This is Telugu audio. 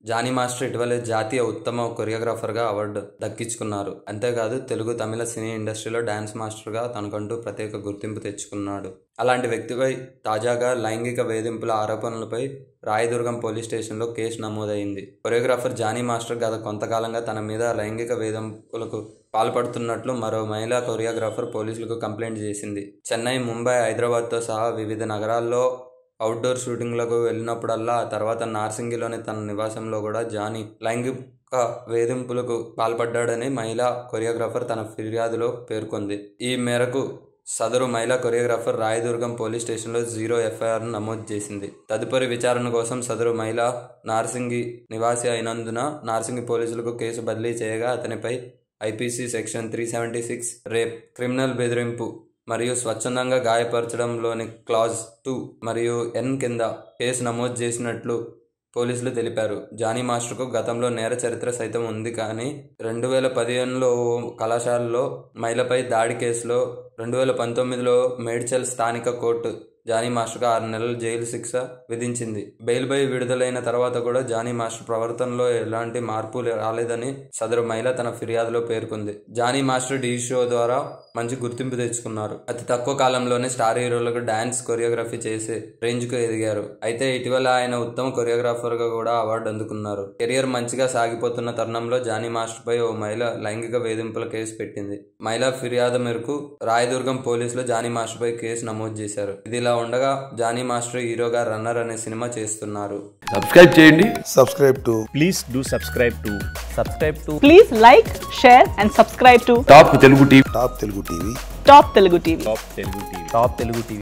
జానీ మాస్టర్ ఇటీవలే జాతీయ ఉత్తమ కొరియోగ్రాఫర్గా అవార్డు దక్కించుకున్నారు. అంతేకాదు తెలుగు, తమిళ సినీ ఇండస్ట్రీలో డాన్స్ మాస్టర్గా తనకంటూ ప్రత్యేక గుర్తింపు తెచ్చుకున్నాడు. అలాంటి వ్యక్తిపై తాజాగా లైంగిక వేధింపుల ఆరోపణలపై రాయదుర్గం పోలీస్ స్టేషన్లో కేసు నమోదైంది. కొరియోగ్రాఫర్ జానీ మాస్టర్ గత కొంతకాలంగా తన మీద లైంగిక వేధింపులకు పాల్పడుతున్నట్లు మరో మహిళా కొరియోగ్రాఫర్ పోలీసులకు కంప్లైంట్ చేసింది. చెన్నై, ముంబై, హైదరాబాద్తో సహా వివిధ నగరాల్లో అవుట్డోర్ షూటింగ్లకు వెళ్ళినప్పుడల్లా, ఆ తర్వాత నార్సింగిలోని తన నివాసంలో కూడా జానీ లైంగిక వేధింపులకు పాల్పడ్డాడని మహిళా కొరియోగ్రాఫర్ తన ఫిర్యాదులో పేర్కొంది. ఈ మేరకు సదరు మహిళా కొరియోగ్రాఫర్ రాయదుర్గం పోలీస్ స్టేషన్లో 0 ఎఫ్ఐఆర్ను నమోదు చేసింది. తదుపరి విచారణ కోసం సదరు మహిళ నార్సింగి నివాసి అయినందున నార్సింగి పోలీసులకు కేసు బదిలీ చేయగా అతనిపై ఐపీసీ సెక్షన్ 376 రేప్, క్రిమినల్ బెదిరింపు మరియు స్వచ్ఛందంగా గాయపరచడంలోని క్లాజ్ 2 మరియు N కింద కేసు నమోదు చేసినట్లు పోలీసులు తెలిపారు. జానీ మాస్టర్కు గతంలో నేర చరిత్ర సైతం ఉంది. కానీ 2015లో ఓ కళాశాలలో మహిళపై దాడి కేసులో, 2019లో మేడ్చల్ స్థానిక కోర్టు జానీ మాస్టర్కు 6 నెలల జైలు శిక్ష విధించింది. బెయిల్పై విడుదలైన తర్వాత కూడా జానీ మాస్టర్ ప్రవర్తనలో ఎలాంటి మార్పు రాలేదని సదరు మహిళ తన ఫిర్యాదులో పేర్కొంది. జానీ మాస్టర్ ఢీ షో ద్వారా మంచి గుర్తింపు తెచ్చుకున్నారు. అతి తక్కువ కాలంలోనే స్టార్ హీరోలకు డాన్స్ కొరియోగ్రఫీ చేసే రేంజ్కు ఎదిగారు. అయితే ఇటీవల ఆయన ఉత్తమ కొరియోగ్రాఫర్గా కూడా అవార్డు అందుకున్నారు. కెరియర్ మంచిగా సాగిపోతున్న తరుణంలో జానీ మాస్టర్పై ఓ మహిళ లైంగిక వేధింపుల కేసు పెట్టింది. మహిళా ఫిర్యాదు మేరకు రాయదుర్గం పోలీసులు జానీ మాస్టర్పై కేసు నమోదు చేశారు. ఇదిలా ఉండగా జానీ మాస్టర్ హీరోగా రన్నర్ అనే సినిమా చేస్తున్నారు. సబ్స్క్రైబ్ చేయండి. Please do subscribe to. Please like, share and subscribe to top Telugu TV. Top Telugu TV. Top Telugu TV.